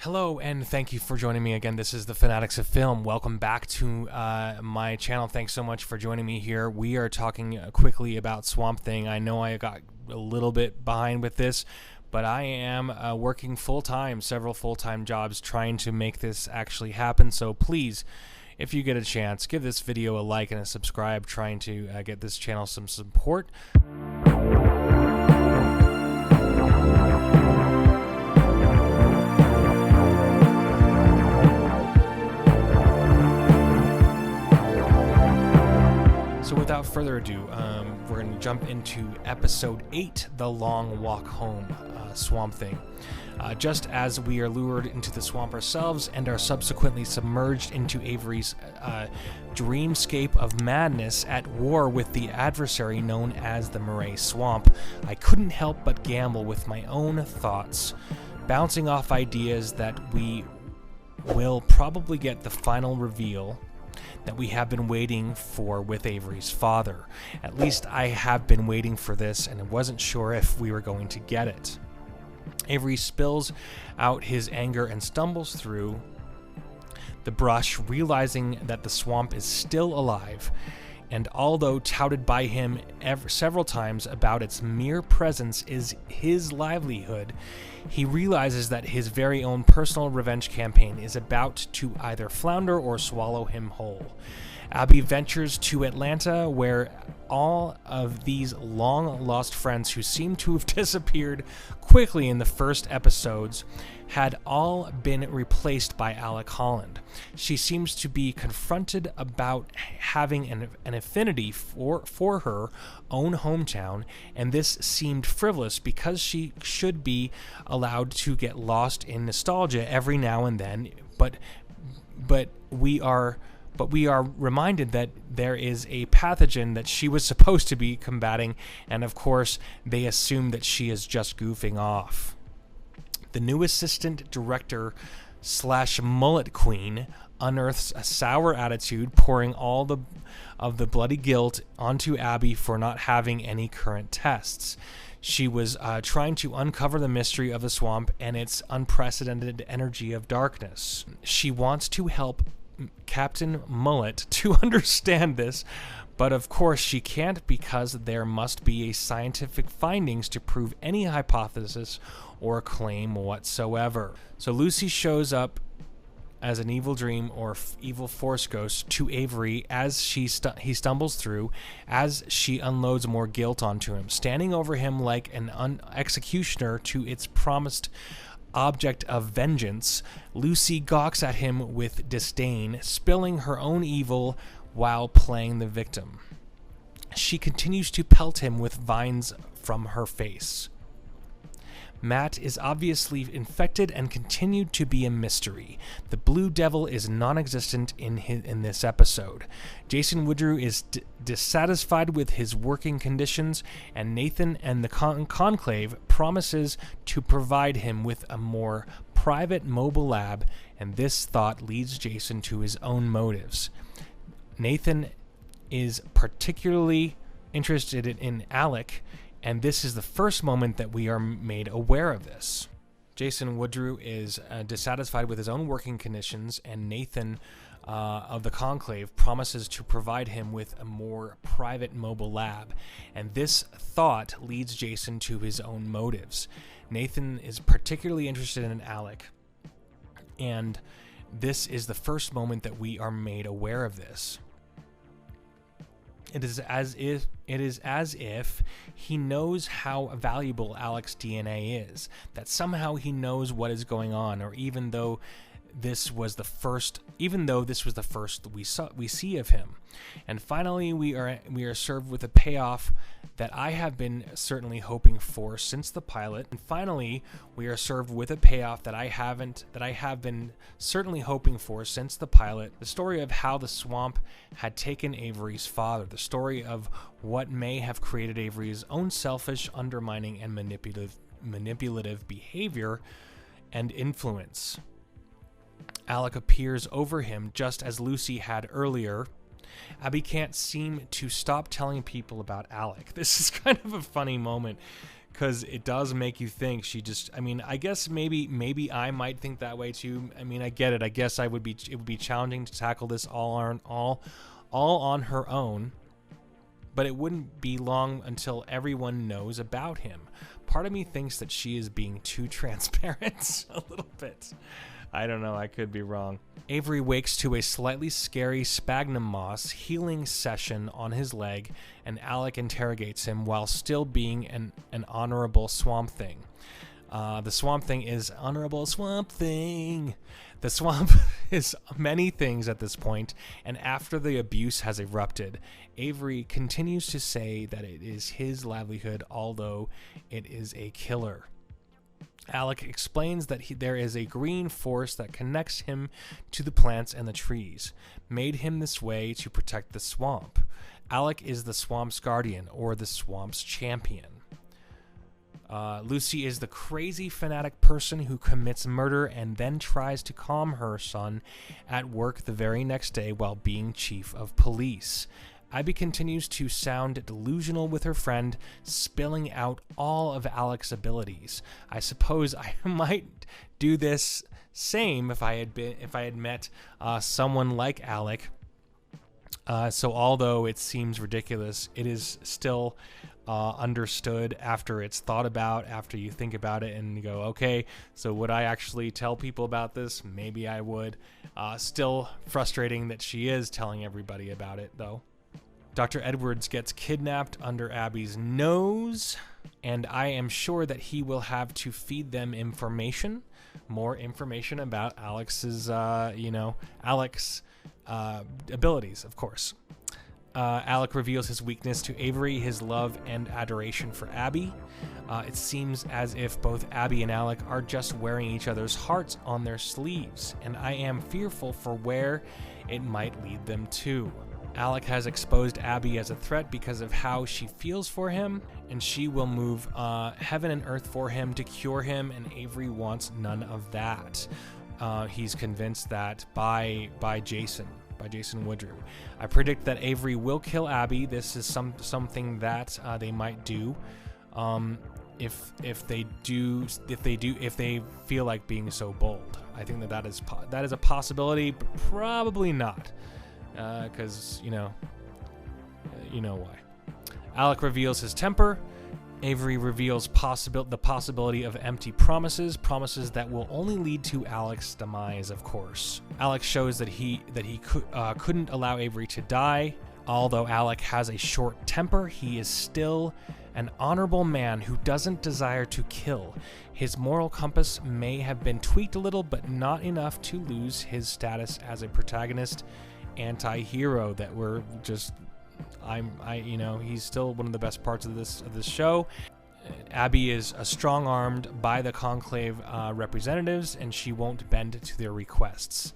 Hello, and thank you for joining me again. This is the Fanatics of Film. Welcome back to my channel. Thanks so much for joining me here. We are talking quickly about Swamp Thing. I know I got a little bit behind with this, but I am working full-time, several full-time jobs trying to make this actually happen. So please, if you get a chance, give this video a like and a subscribe, trying to get this channel some support. So without further ado, we're going to jump into episode 8, The Long Walk Home, Swamp Thing. Just as we are lured into the swamp ourselves and are subsequently submerged into Avery's dreamscape of madness at war with the adversary known as the Murray Swamp, I couldn't help but gamble with my own thoughts, bouncing off ideas that we will probably get the final reveal that we have been waiting for with Avery's father. At least I have been waiting for this, and I wasn't sure if we were going to get it. Avery spills out his anger and stumbles through the brush, realizing that the swamp is still alive, and although touted by him several times about its mere presence is his livelihood, he realizes that his very own personal revenge campaign is about to either flounder or swallow him whole. Abby ventures to Atlanta, where all of these long-lost friends who seem to have disappeared quickly in the first episodes had all been replaced by Alec Holland. She seems to be confronted about having an affinity for her own hometown, and this seemed frivolous because she should be allowed to get lost in nostalgia every now and then, but we are reminded that there is a pathogen that she was supposed to be combating, and of course they assume that she is just goofing off. The new assistant director / mullet queen unearths a sour attitude, pouring all of the bloody guilt onto Abby for not having any current tests. She was trying to uncover the mystery of the swamp and its unprecedented energy of darkness. She wants to help Captain Mullet to understand this, but of course she can't, because there must be a scientific findings to prove any hypothesis or claim whatsoever. So Lucy shows up as an evil dream or evil force ghost to Avery as he stumbles through, as she unloads more guilt onto him, standing over him like an executioner to its promised object of vengeance. Lucy gawks at him with disdain, spilling her own evil while playing the victim. She continues to pelt him with vines from her face. Matt is obviously infected and continued to be a mystery. The Blue Devil is non-existent in this episode. Jason Woodrue is dissatisfied with his working conditions, and Nathan and the Conclave promises to provide him with a more private mobile lab, and this thought leads Jason to his own motives. Nathan is particularly interested in Alec, and this is the first moment that we are made aware of this. Jason Woodrue is dissatisfied with his own working conditions, and Nathan of the Conclave promises to provide him with a more private mobile lab, and this thought leads Jason to his own motives. Nathan is particularly interested in Alec, and this is the first moment that we are made aware of this. It is as if he knows how valuable Alec's DNA is, that somehow he knows what is going on, or even though this was the first we see of him. And finally, we are served with a payoff that I have been certainly hoping for since the pilot. And finally, we are served with a payoff that I have been certainly hoping for since the pilot. The story of how the swamp had taken Avery's father. The story of what may have created Avery's own selfish, undermining, and manipulative behavior and influence. Alec appears over him just as Lucy had earlier. Abby can't seem to stop telling people about Alec. This is kind of a funny moment because it does make you think she just, I mean, I guess maybe I might think that way too. I mean, I get it. I guess it would be challenging to tackle this all on her own, but it wouldn't be long until everyone knows about him. Part of me thinks that she is being too transparent a little bit. I don't know, I could be wrong. Avery wakes to a slightly scary sphagnum moss healing session on his leg, and Alec interrogates him while still being an honorable Swamp Thing. The Swamp Thing is Honorable Swamp Thing. The Swamp is many things at this point, and after the abuse has erupted, Avery continues to say that it is his livelihood, although it is a killer. Alec explains that there is a green force that connects him to the plants and the trees, made him this way to protect the swamp. Alec is the swamp's guardian, or the swamp's champion. Lucy is the crazy fanatic person who commits murder and then tries to calm her son at work the very next day while being chief of police. Abby continues to sound delusional with her friend, spilling out all of Alec's abilities. I suppose I might do this same if I had met someone like Alec. So although it seems ridiculous, it is still understood after it's thought about, after you think about it and you go, okay, so would I actually tell people about this? Maybe I would. Still frustrating that she is telling everybody about it, though. Dr. Edwards gets kidnapped under Abby's nose, and I am sure that he will have to feed them information, more information about Alex's, Alec's abilities, of course. Alec reveals his weakness to Avery, his love and adoration for Abby. It seems as if both Abby and Alec are just wearing each other's hearts on their sleeves, and I am fearful for where it might lead them to. Alec has exposed Abby as a threat because of how she feels for him, and she will move heaven and earth for him to cure him, and Avery wants none of that. He's convinced that by Jason Woodrue. I predict that Avery will kill Abby. This is something that they might do. If they feel like being so bold. I think that is a possibility, but probably not. Because you know why. Alec reveals his temper. Avery reveals the possibility of empty promises that will only lead to Alec's demise, of course. Alec shows that he couldn't allow Avery to die. Although Alec has a short temper, he is still an honorable man who doesn't desire to kill. His moral compass may have been tweaked a little, but not enough to lose his status as a protagonist anti-hero that we're just he's still one of the best parts of this show. Abby is strong-armed by the Conclave representatives, and she won't bend to their requests.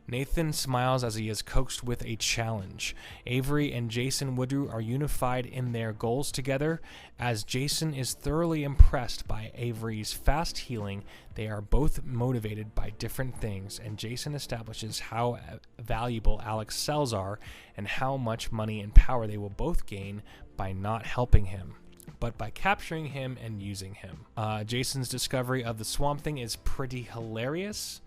Nathan smiles as he is coaxed with a challenge. Avery and Jason Woodrue are unified in their goals together. As Jason is thoroughly impressed by Avery's fast healing, they are both motivated by different things, and Jason establishes how valuable Alec's cells are and how much money and power they will both gain by not helping him, but by capturing him and using him. Jason's discovery of the Swamp Thing is pretty hilarious.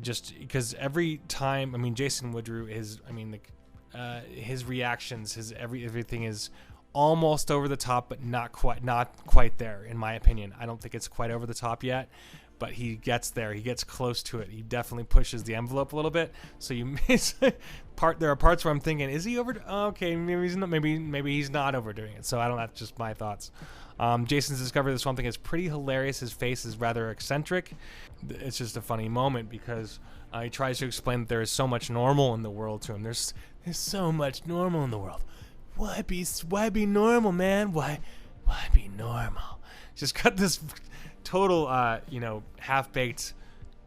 Just because every time, Jason Woodrue is, his reactions, everything is almost over the top, but not quite there, in my opinion. I don't think it's quite over the top yet, but he gets there. He gets close to it. He definitely pushes the envelope a little bit. So there are parts where I'm thinking, is he over? Okay, maybe he's not. Maybe he's not overdoing it. So I don't. That's just my thoughts. Jason's discovery of the Swamp Thing is pretty hilarious. His face is rather eccentric. It's just a funny moment because he tries to explain that there is so much normal in the world to him. There's so much normal in the world. Why be normal, man? Why be normal? Just got this total, half-baked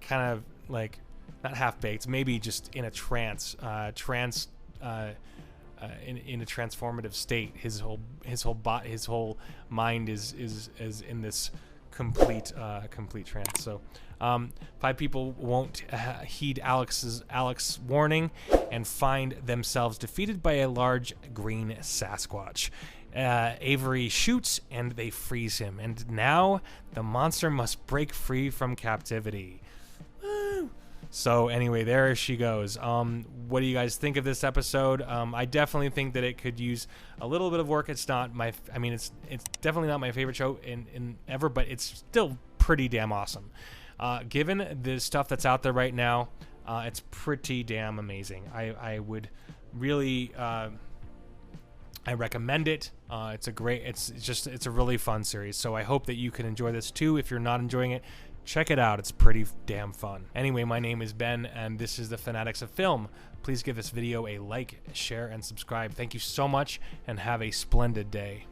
kind of like, not half-baked, maybe just in a trance, in a transformative state. His whole mind is in this complete trance. So 5 people won't heed Alec's warning and find themselves defeated by a large green Sasquatch. Avery shoots and they freeze him, and now the monster must break free from captivity. Woo! So anyway, there she goes. What do you guys think of this episode? I definitely think that it could use a little bit of work. It's not my, I mean, it's definitely not my favorite show in ever, but it's still pretty damn awesome. Given the stuff that's out there right now, it's pretty damn amazing. I would really, I recommend it. It's a really fun series. So I hope that you can enjoy this too. If you're not enjoying it, check it out. It's pretty damn fun. Anyway, my name is Ben, and this is the Fanatics of Film. Please give this video a like, share, and subscribe. Thank you so much, and have a splendid day.